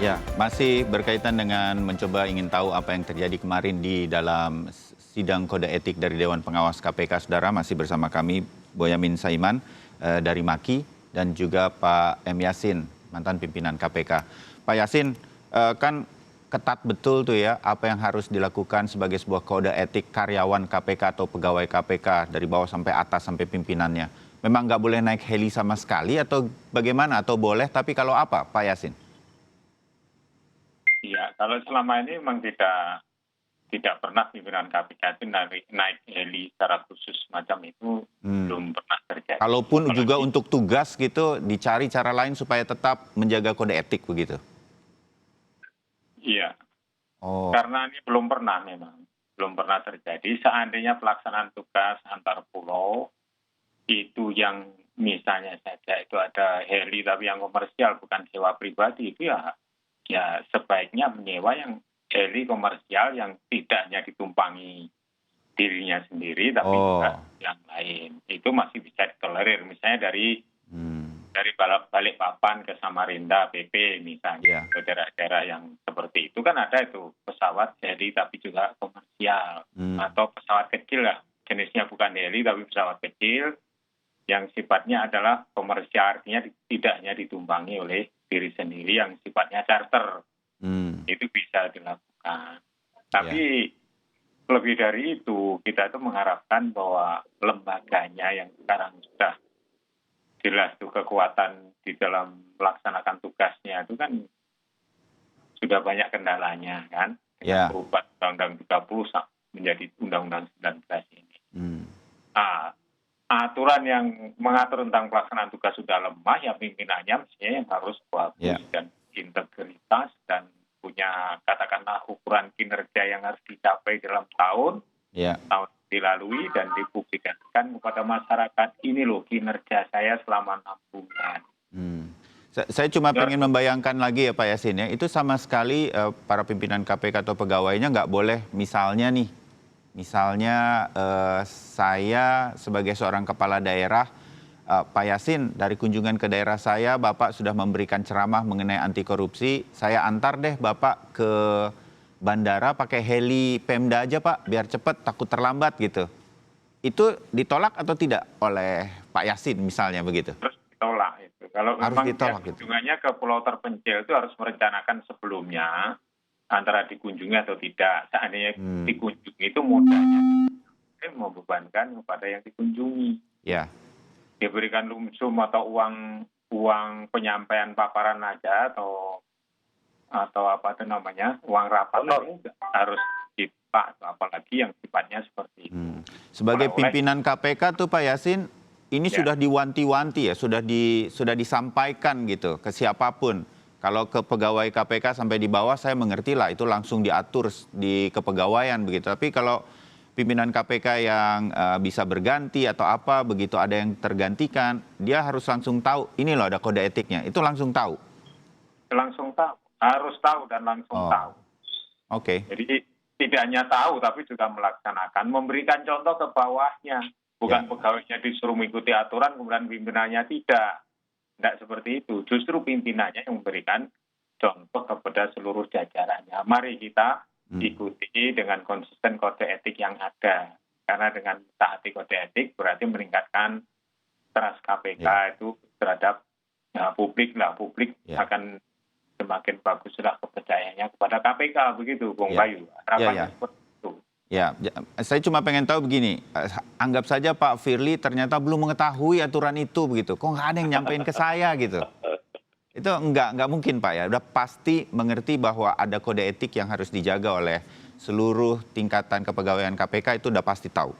Ya, masih berkaitan dengan mencoba ingin tahu apa yang terjadi kemarin di dalam sidang kode etik dari Dewan Pengawas KPK, Saudara. Masih bersama kami Boyamin Saiman dari Maki dan juga Pak M. Yasin, mantan pimpinan KPK. Pak Yasin, kan ketat betul tuh ya apa yang harus dilakukan sebagai sebuah kode etik karyawan KPK atau pegawai KPK dari bawah sampai atas sampai pimpinannya. Memang nggak boleh naik heli sama sekali atau bagaimana? Atau boleh, tapi kalau apa, Pak Yasin? Iya, kalau selama ini memang tidak pernah pimpinan KPK itu naik heli secara khusus macam itu belum pernah terjadi. Kalaupun juga untuk tugas gitu, dicari cara lain supaya tetap menjaga kode etik begitu? Iya, Oh, karena ini belum pernah memang, belum pernah terjadi. Seandainya pelaksanaan tugas antar pulau itu yang misalnya saja itu ada heli tapi yang komersial bukan sewa pribadi itu ya sebaiknya menyewa yang heli komersial yang tidak hanya ditumpangi dirinya sendiri tapi juga oh, yang lain. Itu masih bisa ditolerir. Misalnya dari hmm, Balikpapan ke Samarinda PP misalnya, ya, ke daerah-daerah yang seperti itu kan ada itu pesawat heli tapi juga komersial hmm, atau pesawat kecil lah, jenisnya bukan heli tapi pesawat kecil yang sifatnya adalah komersial, artinya tidak hanya ditumpangi oleh diri sendiri yang sifatnya charter. hmm, Itu bisa dilakukan. ya, Tapi lebih dari itu, kita itu mengharapkan bahwa lembaganya yang sekarang sudah jelas tuh kekuatan di dalam melaksanakan tugasnya itu kan sudah banyak kendalanya kan, dengan ya, perubahan Undang-Undang 30 menjadi Undang-Undang 19 ini. hmm, Nah, aturan yang mengatur tentang pelaksanaan tugas sudah lemah, ya pimpinannya mestinya yang harus ya, bagus dan integritas dan punya katakanlah ukuran kinerja yang harus dicapai dalam tahun ya, dilalui dan dipublikasikan kepada masyarakat. Ini loh kinerja saya selama 6 bulan. hmm. Saya cuma Ya, pengen membayangkan lagi ya Pak Yasin ya, itu sama sekali para pimpinan KPK atau pegawainya nggak boleh misalnya saya sebagai seorang kepala daerah, Pak Yasin, dari kunjungan ke daerah saya, Bapak sudah memberikan ceramah mengenai anti korupsi. Saya antar deh Bapak ke bandara pakai heli Pemda aja Pak, biar cepat, takut terlambat gitu. Itu ditolak atau tidak oleh Pak Yasin misalnya begitu? terus ditolak itu. Kalau Harus memang dia ditolak gitu. kunjungannya ke pulau terpencil itu harus merencanakan sebelumnya antara dikunjungi atau tidak. Seandainya Hmm, dikunjungi itu modalnya membebankan kepada yang dikunjungi. ya, Diberikan lumsum atau uang penyampaian paparan aja atau apa itu namanya uang rapat itu harus dipak, apalagi yang sifatnya seperti itu. hmm. Sebagai Oleh pimpinan KPK tuh Pak Yasin, ini ya sudah diwanti-wanti ya, sudah disampaikan gitu ke siapapun. Kalau ke pegawai KPK sampai di bawah saya mengerti lah itu langsung diatur di kepegawaian begitu. Tapi kalau pimpinan KPK yang bisa berganti atau apa begitu ada yang tergantikan, dia harus langsung tahu ini loh ada kode etiknya. Itu langsung tahu. langsung tahu, harus tahu dan langsung Oh, tahu. oke. Jadi tidak hanya tahu tapi juga melaksanakan, memberikan contoh ke bawahnya. Ya, Bukan pegawainya disuruh mengikuti aturan kemudian pimpinannya tidak. Tidak seperti itu. Justru pimpinannya yang memberikan contoh kepada seluruh jajarannya. Mari kita hmm, ikuti dengan konsisten kode etik yang ada. Karena dengan taati kode etik berarti meningkatkan trust KPK ya, itu terhadap publik lah. Publik ya, akan semakin baguslah kepercayaannya kepada KPK begitu, Bung ya, Bayu. ya, ya. Harapannya seperti itu. Ya, saya cuma pengen tahu begini, anggap saja Pak Firly ternyata belum mengetahui aturan itu begitu. Kok nggak ada yang nyampein ke saya gitu. Itu nggak mungkin Pak ya. Udah pasti mengerti bahwa ada kode etik yang harus dijaga oleh seluruh tingkatan kepegawaian KPK itu udah pasti tahu.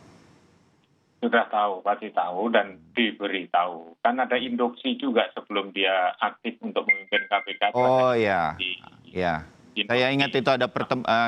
Sudah tahu, pasti tahu dan diberi tahu. Kan ada induksi juga sebelum dia aktif untuk memimpin KPK itu ada Oh ya, di ya. Saya ingat itu ada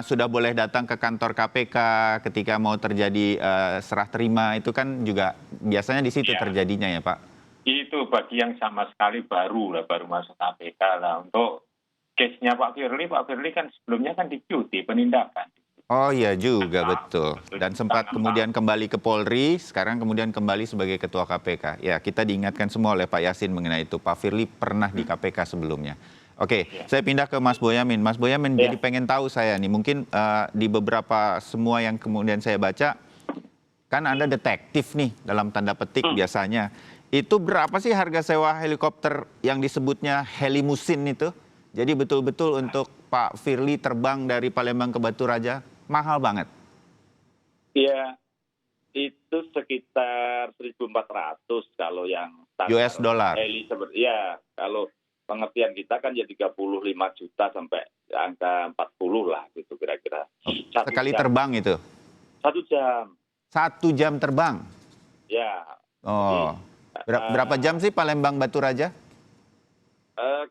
sudah boleh datang ke kantor KPK ketika mau terjadi serah terima itu kan juga biasanya di situ ya, terjadinya ya Pak. itu bagi yang sama sekali baru masuk KPK lah. Untuk case-nya Pak Firly kan sebelumnya kan dicuti penindakan. Oh iya juga, Nah, betul. Dan sempat 6 tahun. kemudian kembali ke Polri, sekarang kemudian kembali sebagai Ketua KPK. Ya, kita diingatkan semua oleh Pak Yasin mengenai itu. Pak Firly pernah di KPK sebelumnya. Oke, Ya. saya pindah ke Mas Boyamin. Mas Boyamin, Ya. jadi pengen tahu saya nih, mungkin di beberapa semua yang kemudian saya baca, kan Anda detektif nih dalam tanda petik biasanya. Itu berapa sih harga sewa helikopter yang disebutnya helimusin itu? Jadi betul-betul untuk Pak Firly terbang dari Palembang ke Batu Raja, mahal banget. Ya, itu sekitar 1.400 kalau yang US dollar. heli seperti ya. Kalau pengertian kita kan ya 35 juta sampai angka 40 lah gitu kira-kira. Sekali terbang itu? 1 jam. 1 jam terbang? Ya. Oh, berapa jam sih Palembang Batu Raja?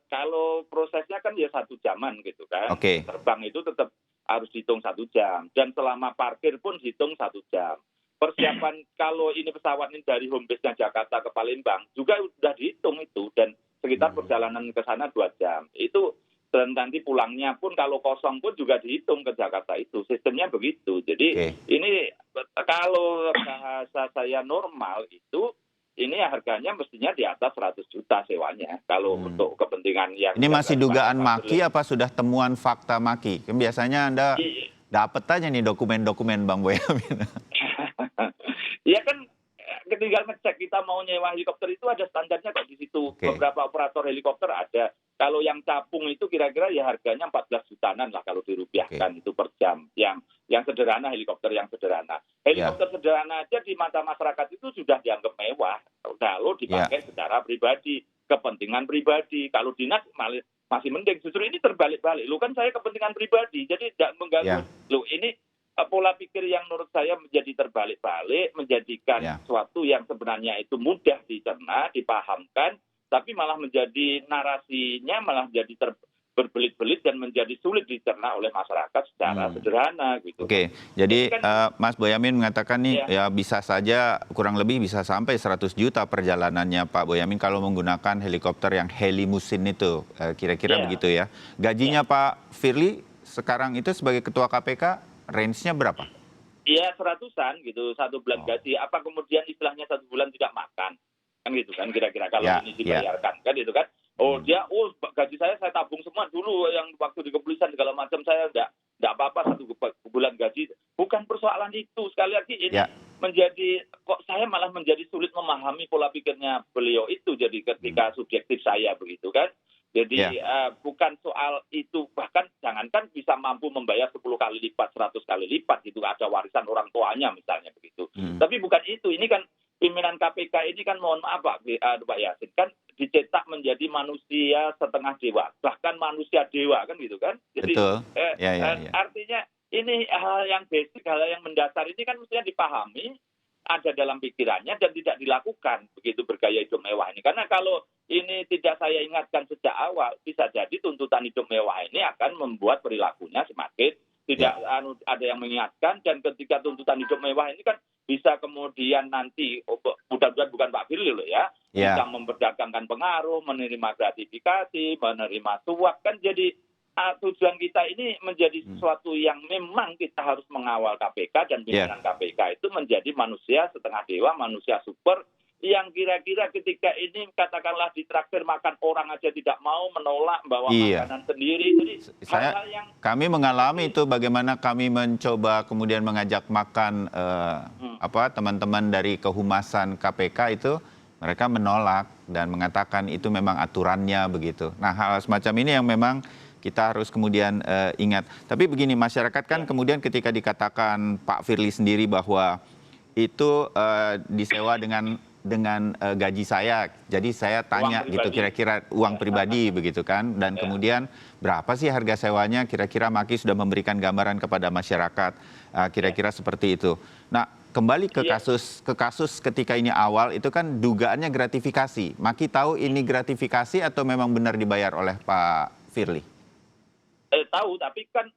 Kalau prosesnya kan ya 1 jaman gitu kan. Oke. Terbang itu tetap harus hitung 1 jam. Dan selama parkir pun hitung 1 jam. Persiapan kalau ini pesawat ini dari home base-nya Jakarta ke Palembang juga sudah dihitung itu. Dan sekitar perjalanan ke sana 2 jam. Itu dan nanti pulangnya pun kalau kosong pun juga dihitung ke Jakarta itu. Sistemnya begitu. Jadi ini kalau bahasa saya normal itu ini harganya mestinya di atas 100 juta sewanya. Kalau untuk kepentingan yang... Ini masih dugaan maki apa sudah temuan fakta maki? Kan biasanya Anda dapat aja nih dokumen-dokumen Bang Boyamin. Ya kan tinggal ngecek kita mau nyewa helikopter itu ada standarnya kok di situ. Beberapa operator helikopter ada. Kalau yang capung itu kira-kira ya harganya 14 jutaan lah kalau dirupiahkan itu per jam. Yang sederhana, helikopter yang sederhana. Helikopter sederhana aja di mata masyarakat itu sudah dianggap mewah. Kalau dipakai secara pribadi, kepentingan pribadi. Kalau dinas masih mending. Justru ini terbalik-balik. Lu kan saya kepentingan pribadi, jadi tidak mengganggu. Lu ini pola pikir yang menurut saya menjadi terbalik-balik, menjadikan sesuatu yang sebenarnya itu mudah dicerna, dipahamkan, tapi malah menjadi narasinya malah menjadi berbelit-belit dan menjadi sulit dicerna oleh masyarakat secara sederhana gitu. Oke, jadi Mas Boyamin mengatakan nih ya bisa saja kurang lebih bisa sampai 100 juta perjalanannya Pak Boyamin kalau menggunakan helikopter yang helimusin itu, kira-kira begitu ya. Gajinya Pak Firly sekarang itu sebagai Ketua KPK range-nya berapa? Iya 100-an gitu, 1 bulan gaji. Apa kemudian istilahnya 1 bulan tidak makan? Kan gitu kan kira-kira kalau ini dibayarkan kan gitu kan. Gaji saya tabung semua dulu yang waktu di kepolisian segala macam saya enggak apa-apa 1 bulan gaji. Bukan persoalan itu. Sekali lagi ini menjadi kok saya malah menjadi sulit memahami pola pikirnya beliau itu jadi ketika subjektif saya begitu kan. Jadi bukan soal itu, bahkan jangankan bisa mampu membayar 10 kali lipat, 100 kali lipat gitu, ada warisan orang tuanya misalnya begitu. Tapi bukan itu, ini kan pimpinan KPK ini kan mohon maaf Pak Yasin, kan dicetak menjadi manusia setengah dewa, bahkan manusia dewa kan gitu kan. Jadi artinya ini hal yang basic, hal yang mendasar ini kan mestinya dipahami, ada dalam pikirannya dan tidak dilakukan begitu bergaya hidup mewah ini. Karena kalau ini tidak saya ingatkan sejak awal, bisa jadi tuntutan hidup mewah ini akan membuat perilakunya semakin tidak ada yang mengingatkan, dan ketika tuntutan hidup mewah ini kan bisa kemudian nanti mudah-mudahan bukan Pak Firly loh ya, bisa memperdagangkan pengaruh, menerima gratifikasi, menerima suap, kan jadi tujuan kita ini menjadi sesuatu yang memang kita harus mengawal KPK dan pimpinan KPK itu menjadi manusia setengah dewa, manusia super yang kira-kira ketika ini katakanlah ditraktir makan orang aja tidak mau, menolak bawa makanan sendiri. Jadi hal-hal yang kami mengalami itu bagaimana kami mencoba kemudian mengajak makan teman-teman dari kehumasan KPK itu, mereka menolak dan mengatakan itu memang aturannya begitu. Nah, hal semacam ini yang memang kita harus kemudian ingat. Tapi begini, masyarakat kan kemudian ketika dikatakan Pak Firly sendiri bahwa itu disewa dengan gaji saya, jadi saya tanya gitu kira-kira uang pribadi begitu kan, dan kemudian berapa sih harga sewanya, kira-kira Maki sudah memberikan gambaran kepada masyarakat, kira-kira seperti itu. Nah, kembali ke kasus ketika ini awal itu kan dugaannya gratifikasi. Maki tahu ini gratifikasi atau memang benar dibayar oleh Pak Firly? Tahu, tapi kan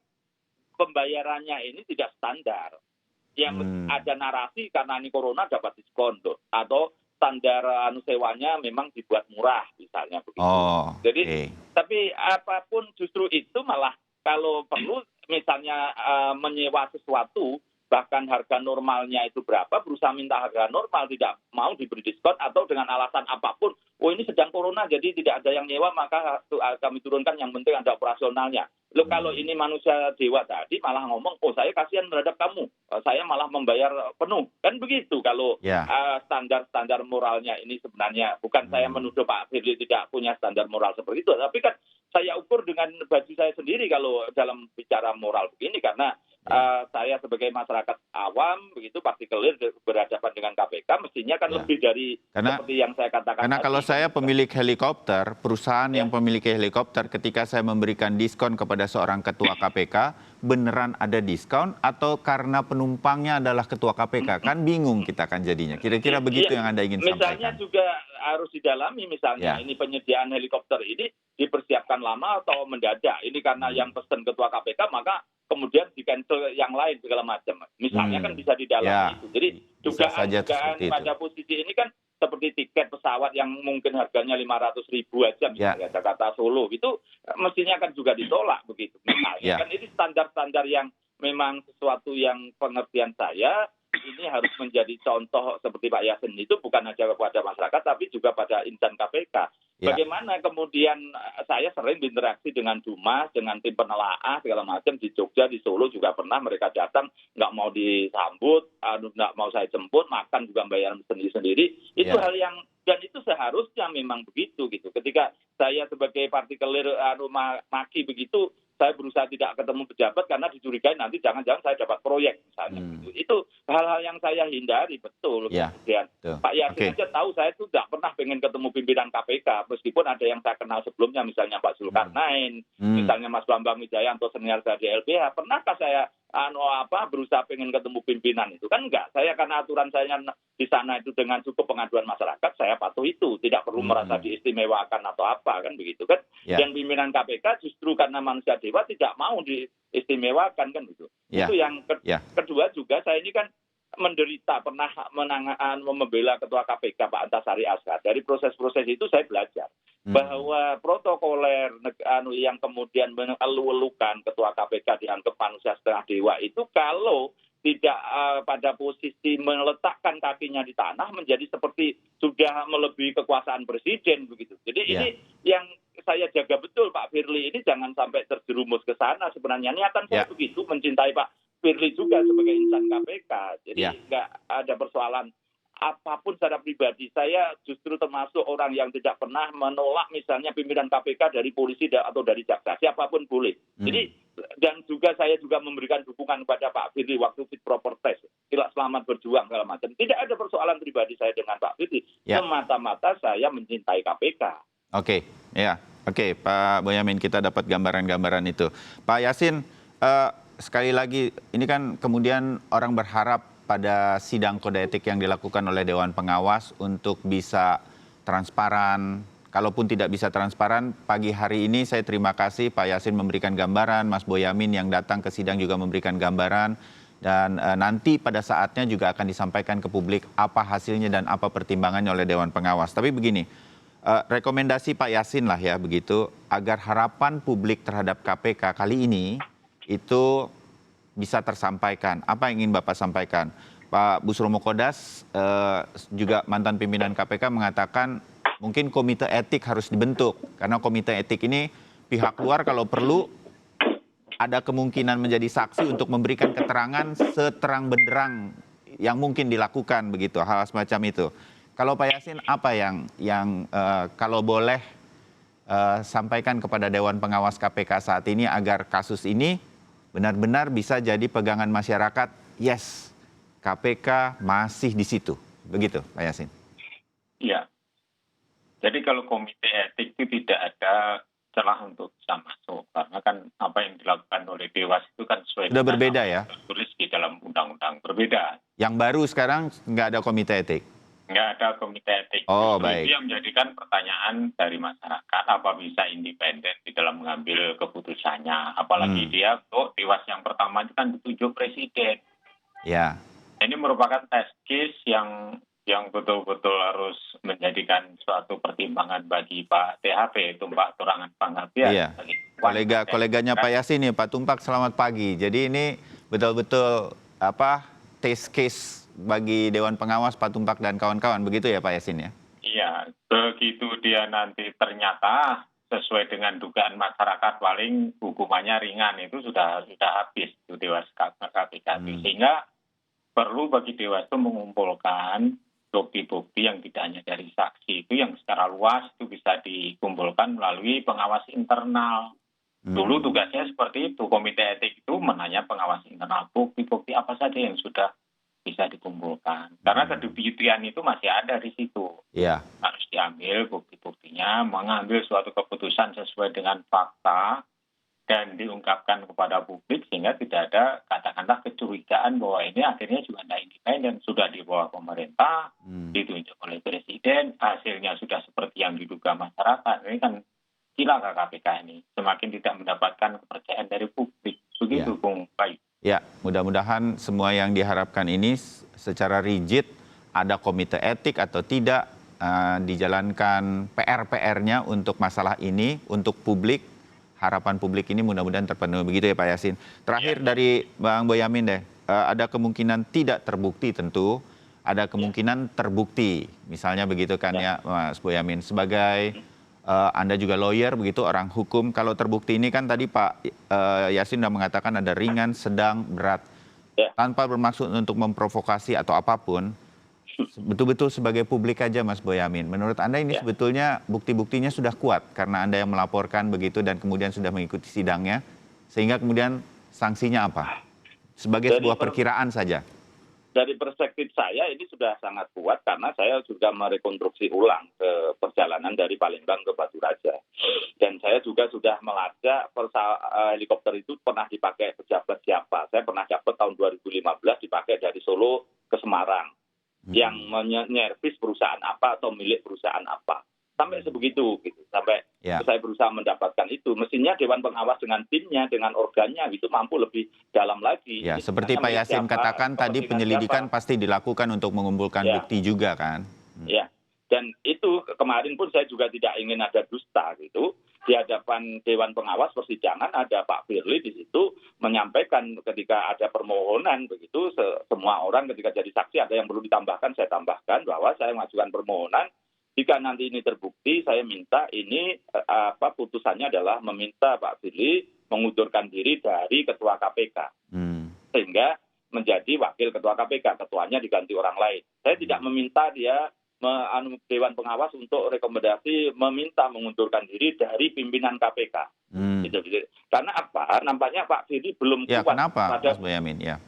pembayarannya ini tidak standar. Yang ada narasi karena ini corona dapat diskon tuh, atau standar sewanya memang dibuat murah misalnya begitu. Jadi tapi apapun justru itu malah kalau perlu misalnya menyewa sesuatu bahkan harga normalnya itu berapa, berusaha minta harga normal, tidak mau diberi diskon atau dengan alasan apapun, oh ini sedang corona jadi tidak ada yang nyewa maka kami turunkan, yang penting ada operasionalnya. Loh kalau ini manusia dewa tadi malah ngomong, oh saya kasihan terhadap kamu, saya malah membayar penuh. Kan begitu kalau standar-standar moralnya ini sebenarnya. Bukan saya menuduh Pak Firly tidak punya standar moral seperti itu, tapi kan saya ukur dengan baju saya sendiri kalau dalam bicara moral begini, karena saya sebagai masyarakat awam begitu partikelir berhadapan dengan KPK mestinya kan lebih dari seperti yang saya katakan. Karena kalau saya pemilik helikopter, perusahaan yang memiliki helikopter, ketika saya memberikan diskon kepada seorang ketua KPK, beneran ada diskon atau karena penumpangnya adalah ketua KPK? Kan bingung kita kan jadinya. Kira-kira begitu yang Anda ingin sampaikan. Misalnya juga harus didalami, misalnya ini penyediaan helikopter ini dipersiapkan lama atau mendadak. Ini karena yang pesen ketua KPK maka kemudian di-cancel yang lain segala macam. Misalnya kan bisa didalami itu. Jadi dugaan pada posisi ini kan seperti tiket pesawat yang mungkin harganya 500.000 aja misalnya Jakarta Solo, itu mestinya kan juga ditolak begitu. Misalnya kan ini standar-standar yang memang sesuatu yang pengertian saya ini harus menjadi contoh seperti Pak Yasin itu bukan hanya kepada masyarakat tapi juga pada insan KPK. Bagaimana kemudian saya sering berinteraksi dengan Dumas, dengan tim penelaah segala macam di Jogja, di Solo juga pernah mereka datang nggak mau disambut, nggak mau saya jemput, makan juga bayar sendiri-sendiri. Itu hal yang dan itu seharusnya memang begitu gitu. Ketika saya sebagai partikelir maki begitu, saya berusaha tidak ketemu pejabat karena dicurigai nanti jangan-jangan saya dapat proyek misalnya. Itu hal-hal yang saya hindari betul. Kemudian Pak Yasin aja tahu saya itu tidak pernah pengen ketemu pimpinan KPK meskipun ada yang saya kenal sebelumnya misalnya Pak Zulkarnain, misalnya Mas Bambang Wijayanto senior saya di LBH. Pernahkah saya berusaha pengen ketemu pimpinan itu? Kan enggak. Saya karena aturan saya di sana itu dengan cukup pengaduan masyarakat saya patuh itu, tidak perlu merasa diistimewakan atau apa kan begitu kan. Yang pimpinan KPK justru karena manusia dewa tidak mau diistimewakan kan gitu. Itu yang kedua juga saya ini kan menderita pernah membela ketua KPK Pak Antasari Ashar. Dari proses-proses itu saya belajar bahwa protokoler yang kemudian mengeluh-elukan ketua KPK dianggap manusia setengah dewa itu kalau tidak pada posisi meletakkan kakinya di tanah menjadi seperti sudah melebihi kekuasaan presiden begitu. Jadi ini yang saya jaga betul Pak Firly ini jangan sampai terjerumus ke sana. Sebenarnya niatan saya begitu, mencintai Pak Firly juga sebagai insan KPK. Jadi nggak ada persoalan apapun secara pribadi. Saya justru termasuk orang yang tidak pernah menolak misalnya pimpinan KPK dari polisi atau dari jaksa. Siapapun boleh. Jadi dan juga saya juga memberikan dukungan kepada Pak Firly waktu fit proper test. Selamat berjuang segala macam. Tidak ada persoalan pribadi saya dengan Pak Firly. Semata-mata saya mencintai KPK. Oke, Pak Boyamin, kita dapat gambaran-gambaran itu. Pak Yasin, sekali lagi, ini kan kemudian orang berharap pada sidang kode etik yang dilakukan oleh Dewan Pengawas untuk bisa transparan. Kalaupun tidak bisa transparan, pagi hari ini saya terima kasih Pak Yasin memberikan gambaran, Mas Boyamin yang datang ke sidang juga memberikan gambaran, dan nanti pada saatnya juga akan disampaikan ke publik apa hasilnya dan apa pertimbangannya oleh Dewan Pengawas. Tapi begini, rekomendasi Pak Yasin lah ya begitu, agar harapan publik terhadap KPK kali ini itu bisa tersampaikan. Apa yang ingin Bapak sampaikan? Pak Busromo Kodas, juga mantan pimpinan KPK mengatakan mungkin komite etik harus dibentuk. Karena komite etik ini pihak luar kalau perlu ada kemungkinan menjadi saksi untuk memberikan keterangan seterang benderang yang mungkin dilakukan begitu, hal semacam itu. Kalau Pak Yasin apa yang kalau boleh sampaikan kepada Dewan Pengawas KPK saat ini agar kasus ini benar-benar bisa jadi pegangan masyarakat, yes, KPK masih di situ. Begitu, Pak Yasin. Iya. Jadi kalau komite etik itu tidak ada celah untuk bisa masuk. Karena kan apa yang dilakukan oleh Dewas itu kan sesuai sudah berbeda ya? Tertulis di dalam undang-undang berbeda. Yang baru sekarang nggak ada komite etik? Nggak ada komite etik. Oh, baik. Itu yang menjadikan pertanyaan dari masyarakat, apa bisa independen di dalam mengambil keputusannya. Apalagi dia, Dewas yang pertama itu kan ditunjuk presiden. Ya. Ini merupakan test case yang betul-betul harus menjadikan suatu pertimbangan bagi Pak THP, Tumpak Turangan Panggabean. Iya. Koleganya Pak Yasin nih, Pak Tumpak, selamat pagi. Jadi ini betul-betul test case bagi Dewan Pengawas, Pak Tumpak dan kawan-kawan, begitu ya Pak Yasin ya? Iya, begitu dia nanti ternyata sesuai dengan dugaan masyarakat paling hukumannya ringan itu sudah habis itu Dewas KPK itu. Sehingga perlu bagi Dewas itu mengumpulkan bukti-bukti yang tidak hanya dari saksi itu yang secara luas itu bisa dikumpulkan melalui pengawas internal. Dulu tugasnya seperti itu, komite etik itu menanya pengawas internal bukti-bukti apa saja yang sudah bisa dikumpulkan. Karena kedeputian itu masih ada di situ. Iya. Harus diambil bukti-buktinya, mengambil suatu keputusan sesuai dengan fakta dan diungkapkan kepada publik sehingga tidak ada katakanlah kecurigaan bahwa ini akhirnya juga tidak independen, sudah di bawah pemerintah, ditunjuk oleh presiden, hasilnya sudah seperti yang diduga masyarakat. Ini kan cilaka KPK ini, semakin tidak mendapatkan kepercayaan dari publik. Begitu, Bung Bayu. Ya, mudah-mudahan semua yang diharapkan ini secara rigid, ada komite etik atau tidak, dijalankan PR-PR-nya untuk masalah ini, untuk publik, harapan publik ini mudah-mudahan terpenuhi. Begitu ya Pak Yasin. Terakhir dari Bang Boyamin deh, ada kemungkinan tidak terbukti tentu, ada kemungkinan terbukti. Misalnya begitu kan ya Mas Boyamin, sebagai Anda juga lawyer begitu, orang hukum. Kalau terbukti ini kan tadi Pak Yasin sudah mengatakan ada ringan, sedang, berat. Tanpa bermaksud untuk memprovokasi atau apapun, betul-betul sebagai publik aja Mas Boyamin. Menurut Anda ini sebetulnya bukti-buktinya sudah kuat karena Anda yang melaporkan begitu dan kemudian sudah mengikuti sidangnya. Sehingga kemudian sanksinya apa? Sebagai sebuah perkiraan saja. Dari perspektif saya ini sudah sangat kuat karena saya juga merekonstruksi ulang ke perjalanan dari Palembang ke Batu Raja. Dan saya juga sudah melacak helikopter itu pernah dipakai pejabat siapa. Saya pernah dapat tahun 2015 dipakai dari Solo ke Semarang. Yang menyervis perusahaan apa atau milik perusahaan apa. Sampai sebegitu gitu. Sampai saya berusaha mendapatkan itu. Mestinya Dewan Pengawas dengan timnya, dengan organnya itu mampu lebih dalam lagi. Ya, seperti Pak Yasin katakan tadi penyelidikan pasti dilakukan untuk mengumpulkan bukti juga kan. Ya, dan itu kemarin pun saya juga tidak ingin ada dusta gitu. Di hadapan Dewan Pengawas persidangan ada Pak Firly di situ menyampaikan ketika ada permohonan begitu, semua orang ketika jadi saksi ada yang perlu ditambahkan, saya tambahkan bahwa saya mengajukan permohonan. Jika nanti ini terbukti, saya minta ini putusannya adalah meminta Pak Firly mengundurkan diri dari Ketua KPK. Sehingga menjadi Wakil Ketua KPK, ketuanya diganti orang lain. Saya tidak meminta dia Dewan Pengawas untuk rekomendasi meminta mengundurkan diri dari pimpinan KPK. Karena apa? Nampaknya Pak Firly belum kuat. Kenapa, Mas Boyamin? Ya.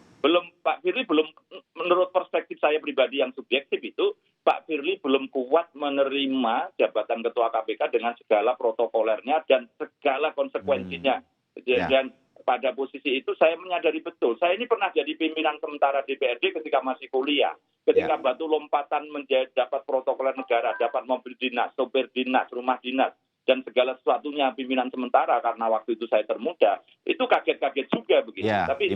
Pak Firly belum, menurut perspektif saya pribadi yang subjektif itu, Pak Firly belum kuat menerima jabatan Ketua KPK dengan segala protokolernya dan segala konsekuensinya. Dan pada posisi itu saya menyadari betul, saya ini pernah jadi pimpinan sementara DPRD ketika masih kuliah. Ketika batu lompatan dapat protokoler negara, dapat mobil dinas, sopir dinas, rumah dinas, dan segala sesuatunya pimpinan sementara karena waktu itu saya termuda, itu kaget-kaget juga begitu. Tapi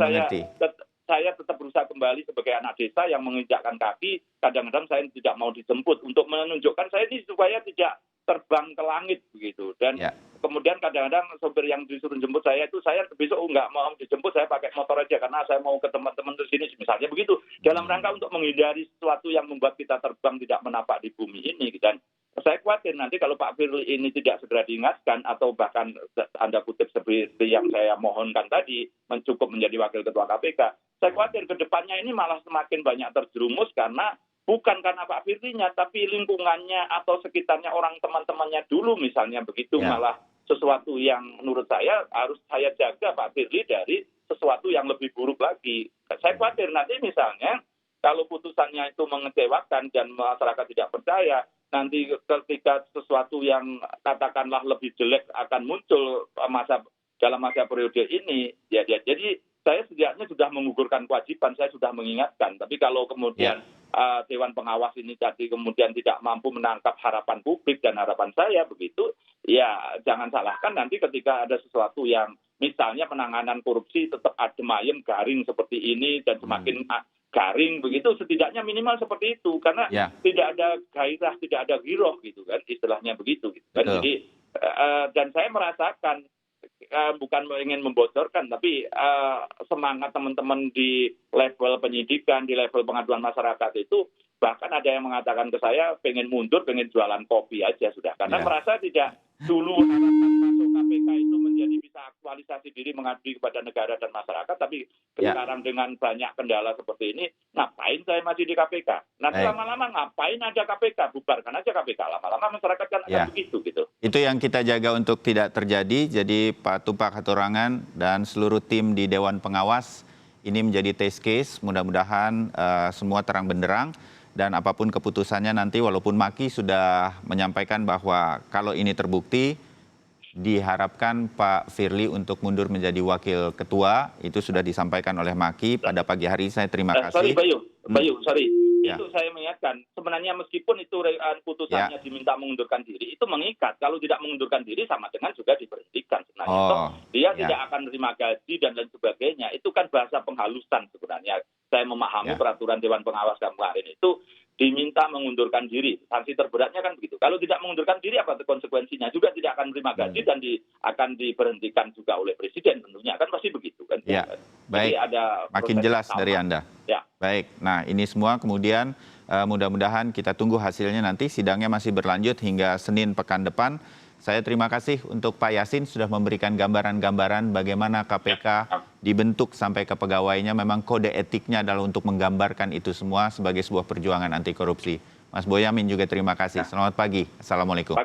saya tetap berusaha kembali sebagai anak desa yang menginjakkan kaki. Kadang-kadang saya tidak mau dijemput untuk menunjukkan saya ini supaya tidak terbang ke langit begitu. Dan kemudian kadang-kadang sopir yang disuruh jemput saya itu, saya besok nggak mau dijemput, saya pakai motor aja karena saya mau ke teman-teman di sini misalnya begitu. Dalam rangka untuk menghindari sesuatu yang membuat kita terbang tidak menapak di bumi ini. Dan saya khawatir nanti kalau Pak Firly ini tidak segera diingatkan atau bahkan Anda kutip seperti yang saya mohonkan tadi, cukup menjadi Wakil Ketua KPK, saya khawatir ke depannya ini malah semakin banyak terjerumus karena bukan karena Pak Firly-nya, tapi lingkungannya atau sekitarnya orang teman-temannya dulu misalnya begitu, malah sesuatu yang menurut saya harus saya jaga Pak Firly dari sesuatu yang lebih buruk lagi. Saya khawatir nanti misalnya kalau putusannya itu mengecewakan dan masyarakat tidak percaya, nanti ketika sesuatu yang katakanlah lebih jelek akan muncul dalam masa periode ini, jadi saya setidaknya sudah menggugurkan kewajiban, saya sudah mengingatkan. Tapi kalau kemudian Dewan Pengawas ini tadi kemudian tidak mampu menangkap harapan publik dan harapan saya begitu, ya jangan salahkan nanti ketika ada sesuatu yang misalnya penanganan korupsi tetap adem ayem garing seperti ini dan semakin garing begitu, setidaknya minimal seperti itu karena tidak ada gairah, tidak ada giroh gitu kan, istilahnya begitu gitu kan. Jadi dan saya merasakan bukan ingin membocorkan, tapi semangat teman-teman di level penyidikan, di level pengaduan masyarakat itu Bahkan ada yang mengatakan ke saya pengen mundur, pengen jualan kopi aja sudah. Karena merasa tidak dulu harapan masuk KPK itu menjadi bisa aktualisasi diri mengabdi kepada negara dan masyarakat. Tapi sekarang dengan banyak kendala seperti ini, ngapain saya masih di KPK? Nanti lama-lama ngapain ada KPK? Bubarkan aja KPK. Lama-lama masyarakat kan akan begitu gitu. Itu yang kita jaga untuk tidak terjadi. Jadi Pak Tupak Hatorangan dan seluruh tim di Dewan Pengawas ini menjadi test case. Mudah-mudahan semua terang benderang. Dan apapun keputusannya nanti, walaupun Maki sudah menyampaikan bahwa kalau ini terbukti, diharapkan Pak Firly untuk mundur menjadi wakil ketua. Itu sudah disampaikan oleh Maki pada pagi hari. Saya terima kasih. Sorry Bayu, sorry. Itu saya mengingatkan, sebenarnya meskipun itu putusannya diminta mengundurkan diri, itu mengikat. Kalau tidak mengundurkan diri sama dengan juga diberhentikan sebenarnya. Dia tidak akan terima gaji dan lain sebagainya. Itu kan bahasa penghalusan sebenarnya. Saya memahami peraturan Dewan Pengawas kemarin itu diminta mengundurkan diri. Sanksi terberatnya kan begitu. Kalau tidak mengundurkan diri apa konsekuensinya? Juga tidak akan menerima gaji dan akan diberhentikan juga oleh Presiden tentunya. Kan pasti begitu kan. Ya, baik. Jadi ada makin jelas dari Anda. Ya. Baik, nah ini semua kemudian mudah-mudahan kita tunggu hasilnya nanti. Sidangnya masih berlanjut hingga Senin pekan depan. Saya terima kasih untuk Pak Yasin sudah memberikan gambaran-gambaran bagaimana KPK dibentuk sampai ke pegawainya. Memang kode etiknya adalah untuk menggambarkan itu semua sebagai sebuah perjuangan anti korupsi. Mas Boyamin juga terima kasih. Selamat pagi. Assalamualaikum.